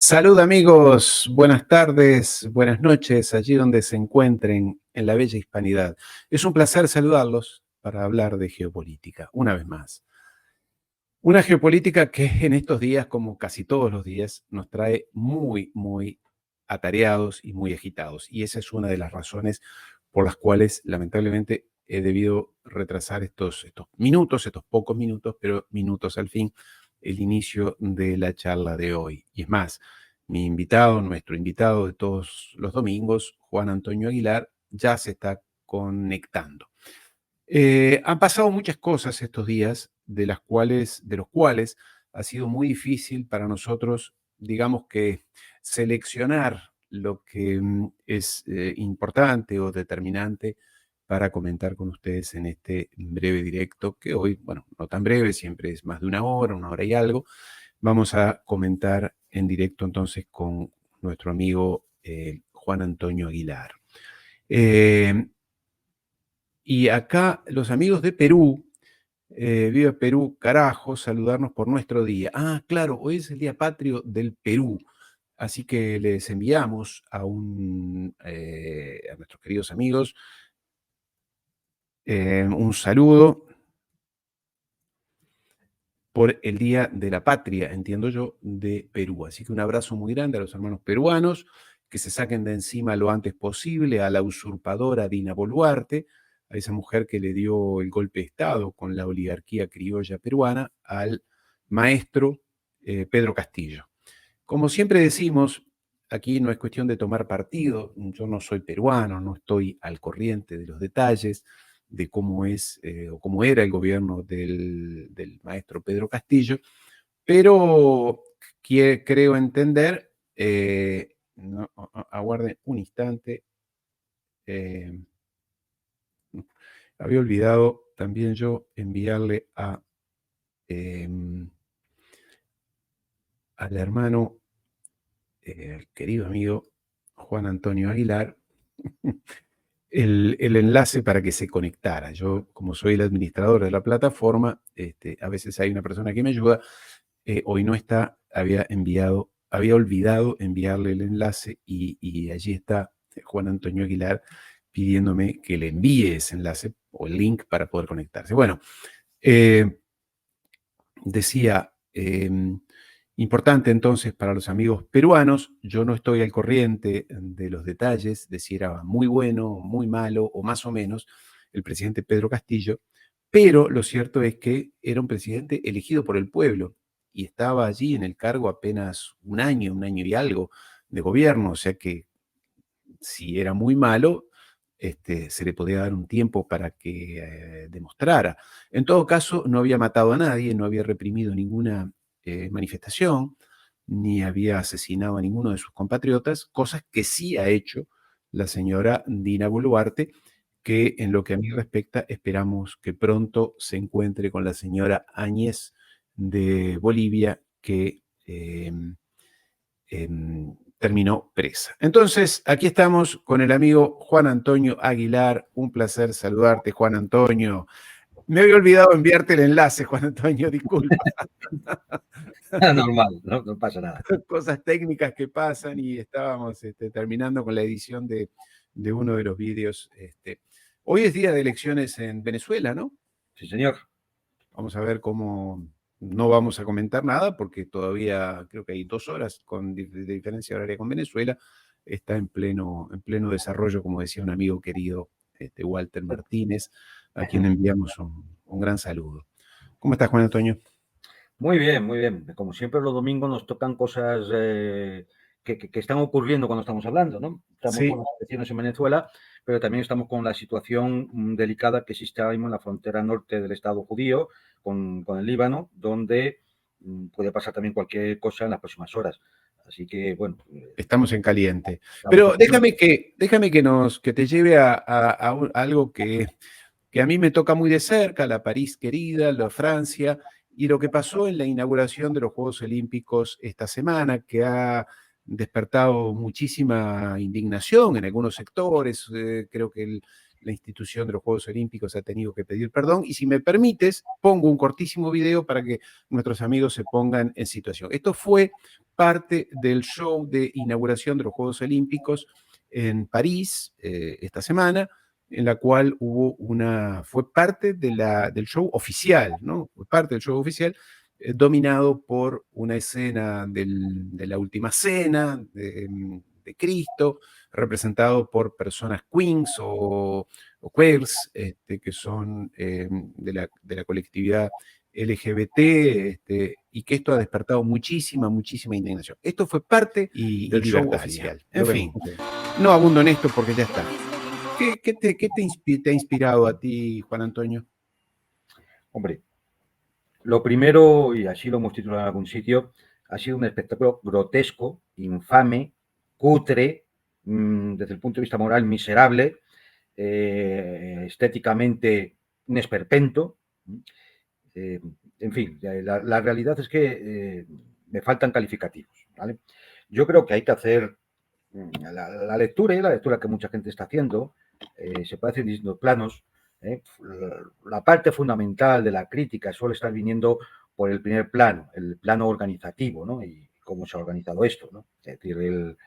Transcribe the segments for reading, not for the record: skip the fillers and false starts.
Salud amigos, buenas tardes, buenas noches, allí donde se encuentren en la bella hispanidad. Es un placer saludarlos para hablar de geopolítica, una vez más. Una geopolítica que en estos días, como casi todos los días, nos trae muy atareados y muy agitados. Y esa es una de las razones por las cuales, lamentablemente, he debido retrasar estos minutos, estos pocos minutos, pero minutos al fin, el inicio de la charla de hoy. Y es más, mi invitado, nuestro invitado de todos los domingos, Juan Antonio Aguilar, ya se está conectando. Han pasado muchas cosas estos días, de los cuales ha sido muy difícil para nosotros, digamos que, seleccionar lo que es importante o determinante para comentar con ustedes en este breve directo, que hoy, bueno, no tan breve, siempre es más de una hora y algo. Vamos a comentar en directo entonces con nuestro amigo Juan Antonio Aguilar. Y acá los amigos de Perú, viva Perú, carajo, saludarnos por nuestro día. Ah, claro, hoy es el Día Patrio del Perú, así que les enviamos a nuestros queridos amigos un saludo por el Día de la Patria, entiendo yo, de Perú. Así que un abrazo muy grande a los hermanos peruanos, que se saquen de encima lo antes posible a la usurpadora Dina Boluarte, a esa mujer que le dio el golpe de Estado con la oligarquía criolla peruana, al maestro Pedro Castillo. Como siempre decimos, aquí no es cuestión de tomar partido, yo no soy peruano, no estoy al corriente de los detalles de cómo es o cómo era el gobierno del maestro Pedro Castillo, pero creo entender, aguarden un instante, eh, había olvidado también yo enviarle al hermano, querido amigo Juan Antonio Aguilar, el enlace para que se conectara. Yo, como soy el administrador de la plataforma, a veces hay una persona que me ayuda, hoy no está, había olvidado enviarle el enlace y allí está Juan Antonio Aguilar pidiéndome que le envíe ese enlace o el link para poder conectarse. Bueno, decía, importante entonces para los amigos peruanos, yo no estoy al corriente de los detalles de si era muy bueno, muy malo o más o menos el presidente Pedro Castillo, pero lo cierto es que era un presidente elegido por el pueblo y estaba allí en el cargo apenas un año y algo de gobierno, o sea que si era muy malo, se le podía dar un tiempo para que demostrara. En todo caso, no había matado a nadie, no había reprimido ninguna manifestación, ni había asesinado a ninguno de sus compatriotas, cosas que sí ha hecho la señora Dina Boluarte, que en lo que a mí respecta, esperamos que pronto se encuentre con la señora Áñez de Bolivia, que terminó presa. Entonces, aquí estamos con el amigo Juan Antonio Aguilar. Un placer saludarte, Juan Antonio. Me había olvidado enviarte el enlace, Juan Antonio, disculpa. Normal, no pasa nada. Cosas técnicas que pasan y estábamos terminando con la edición de uno de los vídeos. Hoy es día de elecciones en Venezuela, ¿no? Sí, señor. Vamos a ver cómo. No vamos a comentar nada porque todavía creo que hay 2 horas de diferencia horaria con Venezuela. Está en pleno desarrollo, como decía un amigo querido, Walter Martínez, a quien enviamos un gran saludo. ¿Cómo estás, Juan Antonio? Muy bien, muy bien. Como siempre, los domingos nos tocan cosas que están ocurriendo cuando estamos hablando, ¿no? Estamos Sí. con las elecciones en Venezuela, pero también estamos con la situación delicada que existe ahora mismo en la frontera norte del Estado judío con el Líbano, donde puede pasar también cualquier cosa en las próximas horas. Así que, bueno. Estamos en caliente. Pero déjame que te lleve a algo que a mí me toca muy de cerca, la París querida, la Francia, y lo que pasó en la inauguración de los Juegos Olímpicos esta semana, que ha despertado muchísima indignación en algunos sectores. Creo que la institución de los Juegos Olímpicos ha tenido que pedir perdón. Y si me permites, pongo un cortísimo video para que nuestros amigos se pongan en situación. Esto fue parte del show de inauguración de los Juegos Olímpicos en París esta semana, en la cual fue parte del show oficial, ¿no? Fue parte del show oficial, dominado por una escena de la última cena de Cristo, representado por personas queens o queers, que son de la colectividad LGBT, y que esto ha despertado muchísima indignación. Esto fue parte del show oficial. En fin, no abundo en esto porque ya está. ¿Qué te ha inspirado a ti, Juan Antonio? Hombre, lo primero, y así lo hemos titulado en algún sitio, ha sido un espectáculo grotesco, infame, cutre, desde el punto de vista moral miserable, estéticamente un esperpento. En fin, la realidad es que me faltan calificativos, ¿vale? Yo creo que hay que hacer la lectura, y la lectura que mucha gente está haciendo, se puede hacer en distintos planos. La parte fundamental de la crítica suele estar viniendo por el primer plano, el plano organizativo, ¿no? Y cómo se ha organizado esto, ¿no? Es decir,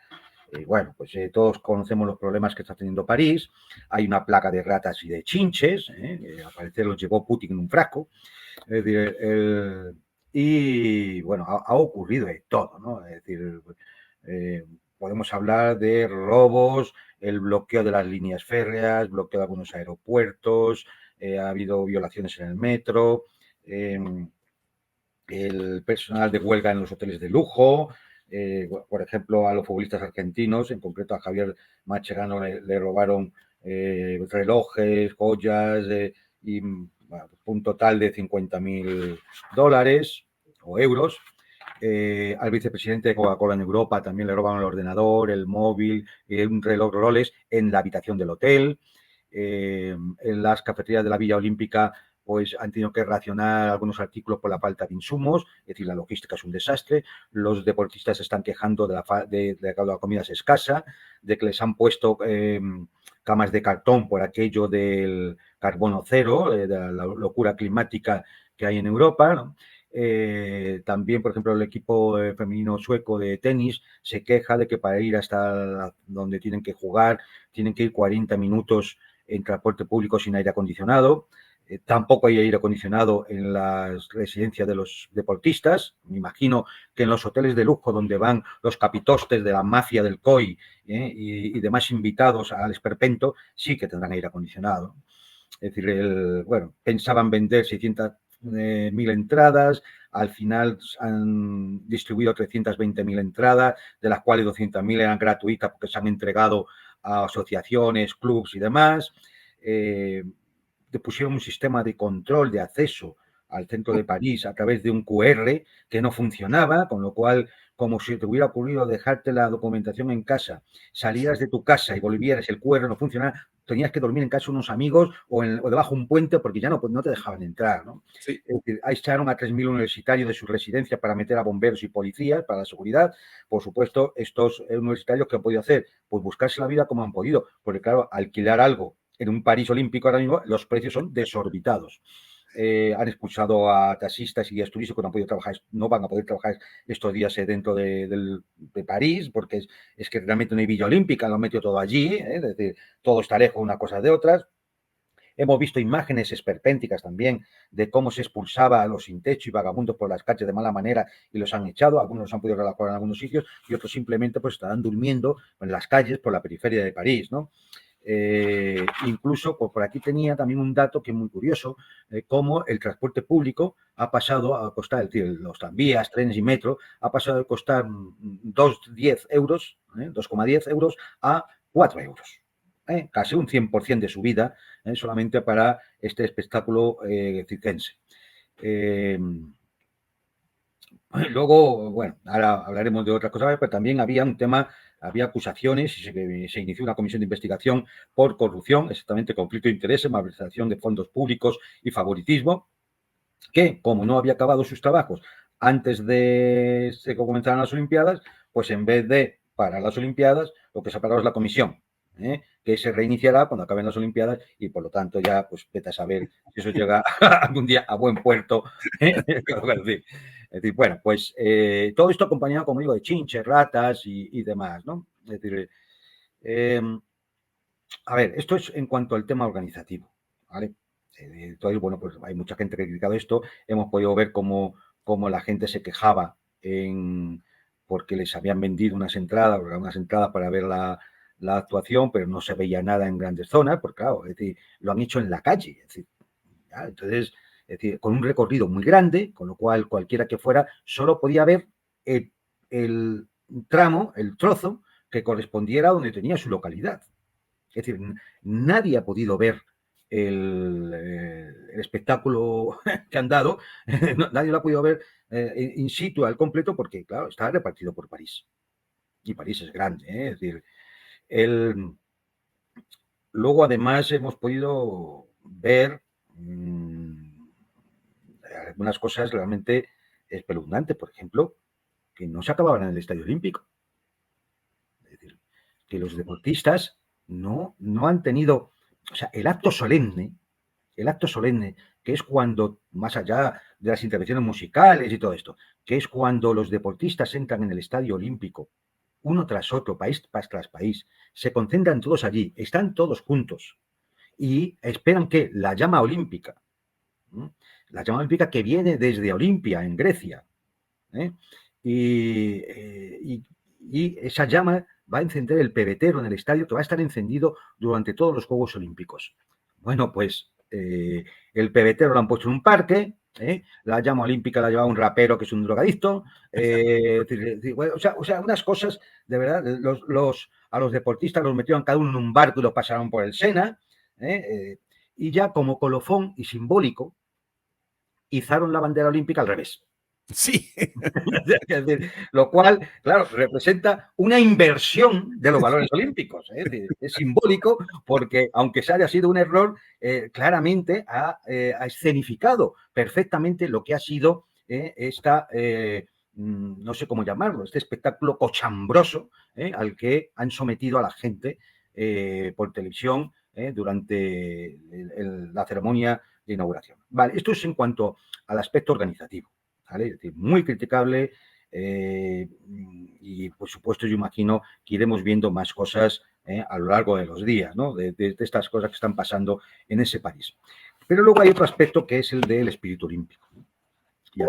bueno, pues todos conocemos los problemas que está teniendo París. Hay una plaga de ratas y de chinches, al parecer los llevó Putin en un frasco. Es decir, y bueno, ha ocurrido de todo, ¿no? Es decir, podemos hablar de robos, el bloqueo de las líneas férreas, bloqueo de algunos aeropuertos, ha habido violaciones en el metro, el personal de huelga en los hoteles de lujo, por ejemplo, a los futbolistas argentinos, en concreto a Javier Mascherano le robaron relojes, joyas y bueno, un total de $50.000 o euros. Al vicepresidente de Coca-Cola en Europa también le robaron el ordenador, el móvil, un reloj Rolex en la habitación del hotel. En las cafeterías de la Villa Olímpica pues han tenido que racionar algunos artículos por la falta de insumos, es decir, la logística es un desastre. Los deportistas se están quejando de que la comida es escasa, de que les han puesto camas de cartón por aquello del carbono cero, de la locura climática que hay en Europa, ¿no? También, por ejemplo, el equipo femenino sueco de tenis se queja de que para ir hasta donde tienen que jugar tienen que ir 40 minutos en transporte público sin aire acondicionado. Tampoco hay aire acondicionado en las residencias de los deportistas. Me imagino que en los hoteles de lujo donde van los capitostes de la mafia del COI y demás invitados al esperpento sí que tendrán aire acondicionado. Es decir, bueno, pensaban vender 600.000 entradas, al final han distribuido 320.000 entradas, de las cuales 200.000 eran gratuitas porque se han entregado a asociaciones, clubs y demás. Pusieron un sistema de control de acceso al centro de París a través de un QR que no funcionaba, con lo cual, como si te hubiera ocurrido dejarte la documentación en casa, salieras de tu casa y volvieras, el QR no funcionaba, tenías que dormir en casa de unos amigos o debajo de un puente porque ya no te dejaban entrar, ¿no? Sí. Es decir, ahí echaron a 3.000 universitarios de su residencia para meter a bomberos y policías para la seguridad. Por supuesto, estos universitarios, ¿qué han podido hacer? Pues buscarse la vida como han podido, porque claro, alquilar algo en un París olímpico ahora mismo los precios son desorbitados. Han expulsado a taxistas y guías turísticos que no han podido trabajar, no van a poder trabajar estos días dentro de París, porque es que realmente no hay Villa Olímpica, lo han metido todo allí, es decir, todo está lejos una cosa de otras. Hemos visto imágenes esperpénticas también de cómo se expulsaba a los sin techo y vagabundos por las calles de mala manera y los han echado. Algunos los han podido relajar en algunos sitios y otros simplemente pues estarán durmiendo en las calles por la periferia de París, ¿no? Incluso pues, por aquí tenía también un dato que es muy curioso, cómo el transporte público ha pasado a costar, es decir, los tranvías, trenes y metro, ha pasado de costar 2,10 euros, 2,10 euros a 4 euros. Casi un 100% de subida solamente para este espectáculo circense. Luego, bueno, ahora hablaremos de otras cosas, pero también había un tema, había acusaciones y se inició una comisión de investigación por corrupción, exactamente conflicto de intereses, malversación de fondos públicos y favoritismo, que como no había acabado sus trabajos antes de que comenzaran las Olimpiadas, pues en vez de parar las Olimpiadas, lo que se ha parado es la comisión. que se reiniciará cuando acaben las Olimpiadas y por lo tanto ya pues vete a saber si eso llega algún día a buen puerto. Es decir, bueno, pues todo esto acompañado, como digo, de chinches, ratas y demás, ¿no? Es decir, a ver, esto es en cuanto al tema organizativo, ¿vale? Entonces, bueno, pues hay mucha gente que ha criticado esto. Hemos podido ver cómo la gente se quejaba porque les habían vendido unas entradas para ver la actuación, pero no se veía nada en grandes zonas, porque claro, es decir, lo han hecho en la calle. Es decir, ¿ya? Entonces, es decir, con un recorrido muy grande, con lo cual cualquiera que fuera solo podía ver el tramo, el trozo que correspondiera a donde tenía su localidad. Es decir, nadie ha podido ver el espectáculo que han dado, nadie lo ha podido ver in situ al completo porque, claro, está repartido por París. Y París es grande, ¿eh? Es decir, luego además hemos podido ver algunas cosas realmente espeluznantes, por ejemplo, que no se acababan en el Estadio Olímpico. Es decir, que los deportistas no han tenido, o sea, el acto solemne, que es cuando, más allá de las intervenciones musicales y todo esto, que es cuando los deportistas entran en el Estadio Olímpico, uno tras otro, país tras país, se concentran todos allí, están todos juntos y esperan que la llama olímpica, la llama olímpica que viene desde Olimpia, en Grecia, y esa llama va a encender el pebetero en el estadio que va a estar encendido durante todos los Juegos Olímpicos. Bueno, pues el pebetero lo han puesto en un parque, la llama olímpica la lleva un rapero que es un drogadicto, o sea, unas cosas, de verdad, a los deportistas los metieron cada uno en un barco y los pasaron por el Sena, y ya como colofón y simbólico, izaron la bandera olímpica al revés. Sí. Es decir, lo cual, claro, representa una inversión de los valores olímpicos. Es simbólico porque, aunque se haya sido un error, claramente ha escenificado perfectamente lo que ha sido esta, no sé cómo llamarlo, este espectáculo cochambroso al que han sometido a la gente por televisión durante la ceremonia de inauguración. Vale, esto es en cuanto al aspecto organizativo. ¿Vale? Es decir, muy criticable y por supuesto yo imagino que iremos viendo más cosas a lo largo de los días, ¿no? de estas cosas que están pasando en ese país. Pero luego hay otro aspecto que es el del espíritu olímpico. Y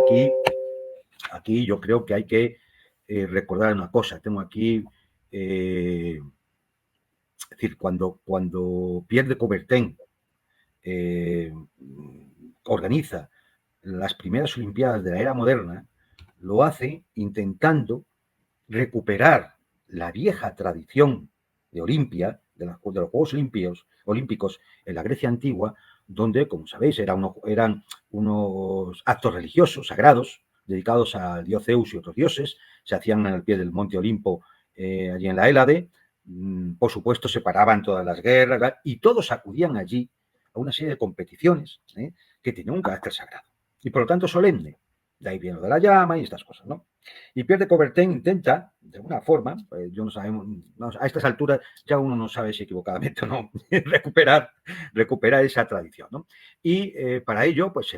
aquí yo creo que hay que recordar una cosa. Tengo aquí, es decir, cuando Pierre de Coubertin organiza las primeras Olimpiadas de la era moderna, lo hace intentando recuperar la vieja tradición de Olimpia, de los Juegos Olímpicos en la Grecia antigua, donde, como sabéis, eran unos actos religiosos, sagrados, dedicados al dios Zeus y otros dioses, se hacían al pie del monte Olimpo, allí en la Hélade. Por supuesto, se paraban todas las guerras y todos acudían allí a una serie de competiciones que tenían un carácter sagrado y por lo tanto solemne. De ahí viene lo de la llama y estas cosas, ¿no? Y Pierre de Coubertin intenta, de alguna forma, yo no sabemos, a estas alturas ya uno no sabe si equivocadamente o no, recuperar esa tradición, ¿no? Y para ello, pues,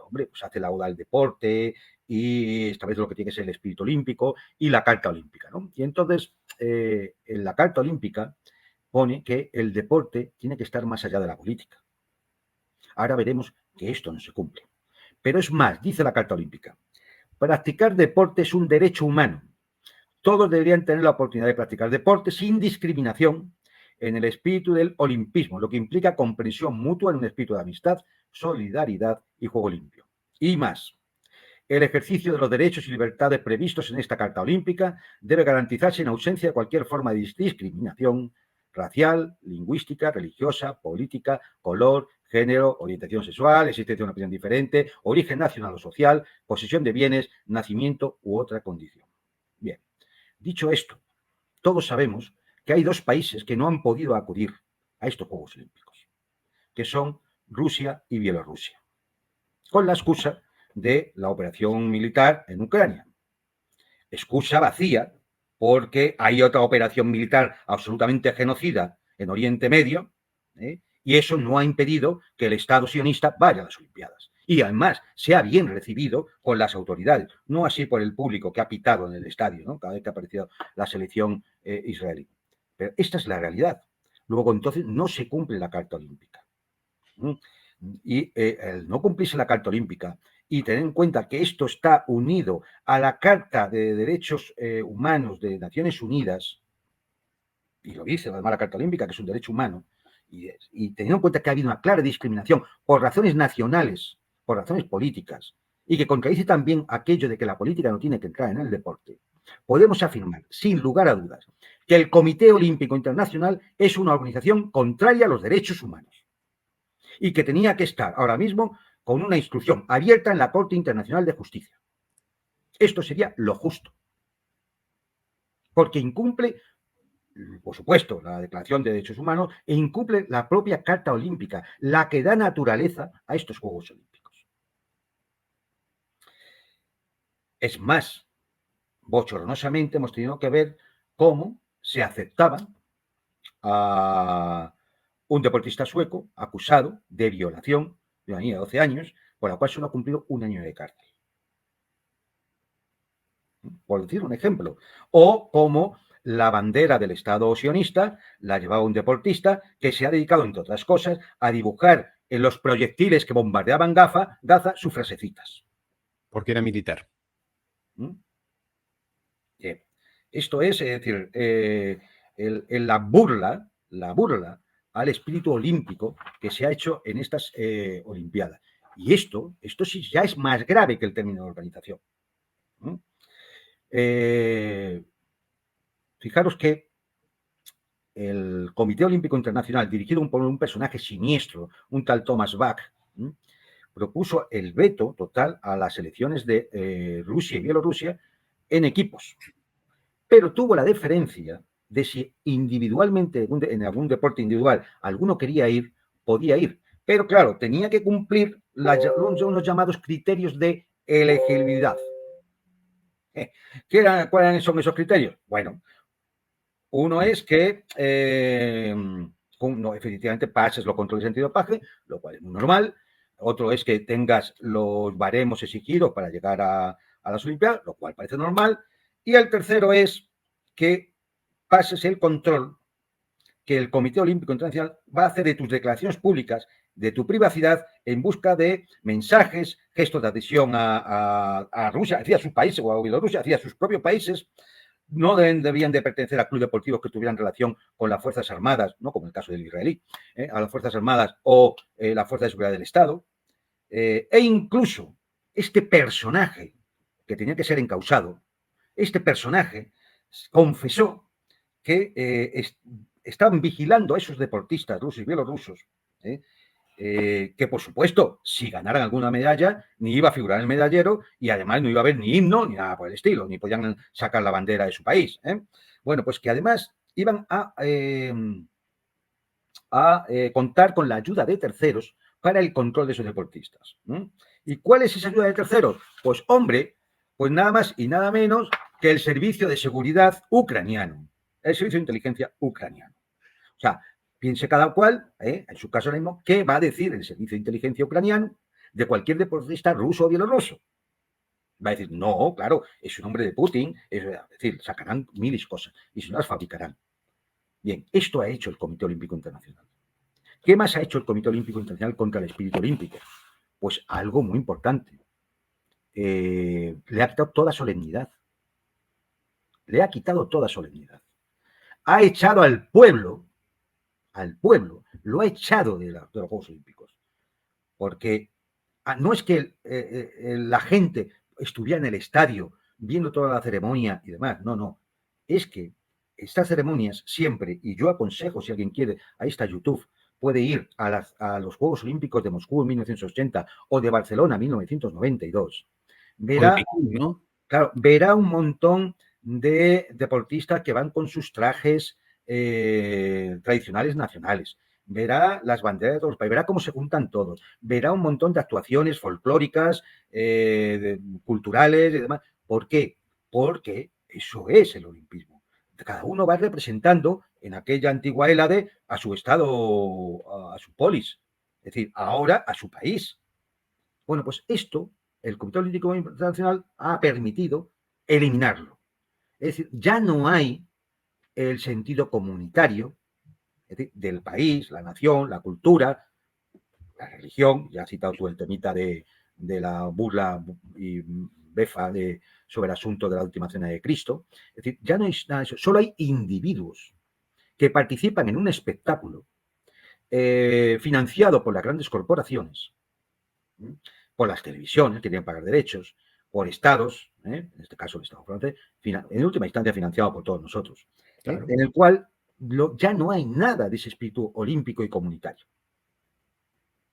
hombre, pues hace lauda al deporte y establece lo que tiene que ser el espíritu olímpico y la Carta Olímpica, ¿no? Y entonces, en la Carta Olímpica pone que el deporte tiene que estar más allá de la política. Ahora veremos que esto no se cumple. Pero es más, dice la Carta Olímpica, practicar deporte es un derecho humano. Todos deberían tener la oportunidad de practicar deporte sin discriminación en el espíritu del olimpismo, lo que implica comprensión mutua en un espíritu de amistad, solidaridad y juego limpio. Y más, el ejercicio de los derechos y libertades previstos en esta Carta Olímpica debe garantizarse en ausencia de cualquier forma de discriminación racial, lingüística, religiosa, política, color, género, orientación sexual, existencia de una opinión diferente, origen nacional o social, posesión de bienes, nacimiento u otra condición. Bien, dicho esto, todos sabemos que hay dos países que no han podido acudir a estos Juegos Olímpicos, que son Rusia y Bielorrusia, con la excusa de la operación militar en Ucrania. Excusa vacía, porque hay otra operación militar absolutamente genocida en Oriente Medio, y eso no ha impedido que el Estado sionista vaya a las Olimpiadas. Y además sea bien recibido con las autoridades, no así por el público que ha pitado en el estadio, ¿no? Cada vez que ha aparecido la selección israelí. Pero esta es la realidad. Luego, entonces, no se cumple la Carta Olímpica. Y el no cumplirse la Carta Olímpica y tener en cuenta que esto está unido a la Carta de Derechos Humanos de Naciones Unidas, y lo dice además la Carta Olímpica, que es un derecho humano, y teniendo en cuenta que ha habido una clara discriminación por razones nacionales, por razones políticas, y que contradice también aquello de que la política no tiene que entrar en el deporte, podemos afirmar, sin lugar a dudas, que el Comité Olímpico Internacional es una organización contraria a los derechos humanos y que tenía que estar ahora mismo con una instrucción abierta en la Corte Internacional de Justicia. Esto sería lo justo, porque incumple, por supuesto, la Declaración de Derechos Humanos e incumple la propia Carta Olímpica, la que da naturaleza a estos Juegos Olímpicos. Es más, bochornosamente hemos tenido que ver cómo se aceptaba a un deportista sueco acusado de violación de una niña de 12 años, por la cual solo ha cumplido 1 año de cárcel. Por decir un ejemplo. O como la bandera del Estado sionista la llevaba un deportista que se ha dedicado, entre otras cosas, a dibujar en los proyectiles que bombardeaban Gaza sus frasecitas. Porque era militar. Bien. Esto es decir, la burla al espíritu olímpico que se ha hecho en estas Olimpiadas. Y esto sí ya es más grave que el término de organización. Fijaros que el Comité Olímpico Internacional, dirigido por un personaje siniestro, un tal Thomas Bach, propuso el veto total a las elecciones de Rusia y Bielorrusia en equipos. Pero tuvo la deferencia de si individualmente, en algún deporte individual, alguno quería ir, podía ir. Pero claro, tenía que cumplir unos llamados criterios de elegibilidad. ¿Cuáles son esos criterios? Bueno, uno es que efectivamente pases los controles de antidopaje, lo cual es muy normal. Otro es que tengas los baremos exigidos para llegar a las Olimpiadas, lo cual parece normal. Y el tercero es que pases el control que el Comité Olímpico Internacional va a hacer de tus declaraciones públicas, de tu privacidad, en busca de mensajes, gestos de adhesión a Rusia, hacia sus países, o a Bielorrusia, hacia sus propios países. No debían de pertenecer a clubes deportivos que tuvieran relación con las Fuerzas Armadas, no como el caso del israelí, a las Fuerzas Armadas o la Fuerza de Seguridad del Estado. E incluso este personaje, que tenía que ser encausado, este personaje confesó que estaban vigilando a esos deportistas rusos y bielorrusos, que por supuesto, si ganaran alguna medalla, ni iba a figurar en el medallero y además no iba a haber ni himno ni nada por el estilo, ni podían sacar la bandera de su país. Bueno, pues que además iban a contar con la ayuda de terceros para el control de esos deportistas. ¿Y cuál es esa ayuda de terceros? Pues hombre, pues nada más y nada menos que el servicio de seguridad ucraniano, el servicio de inteligencia ucraniano. O sea, piense cada cual, en su caso mismo, qué va a decir el servicio de inteligencia ucraniano de cualquier deportista ruso o bielorruso. Va a decir, no, claro, es un hombre de Putin, es decir, sacarán miles cosas y se las fabricarán. Bien, esto ha hecho el Comité Olímpico Internacional. ¿Qué más ha hecho el Comité Olímpico Internacional contra el espíritu olímpico? Pues algo muy importante. Le ha quitado toda solemnidad. Le ha quitado toda solemnidad. Ha echado al pueblo, lo ha echado de los Juegos Olímpicos. Porque no es que la gente estuviera en el estadio viendo toda la ceremonia y demás, no. Es que estas ceremonias siempre, y yo aconsejo, si alguien quiere, ahí está YouTube, puede ir a los Juegos Olímpicos de Moscú en 1980 o de Barcelona en 1992. Verá un montón de deportistas que van con sus trajes tradicionales nacionales. Verá las banderas de todos los países, verá cómo se juntan todos, verá un montón de actuaciones folclóricas, culturales y demás. ¿Por qué? Porque Eso es el olimpismo. Cada uno va representando en aquella antigua Hélade a su estado, a su polis, es decir, ahora a su país. Bueno, pues esto el Comité Olímpico Internacional ha permitido eliminarlo. Es decir, ya no hay el sentido comunitario, es decir, del país, la nación, la cultura, la religión. Ya has citado tú el temita de la burla y befa sobre el asunto de la última cena de Cristo. Es decir, ya no hay nada de eso, solo hay individuos que participan en un espectáculo financiado por las grandes corporaciones, por las televisiones que tienen que pagar derechos, por estados, en este caso el Estado francés, en última instancia financiado por todos nosotros, Claro. en el cual ya no hay nada de ese espíritu olímpico y comunitario.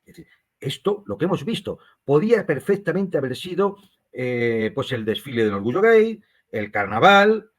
Es decir, esto, lo que hemos visto, podía perfectamente haber sido pues el desfile del orgullo gay, el carnaval,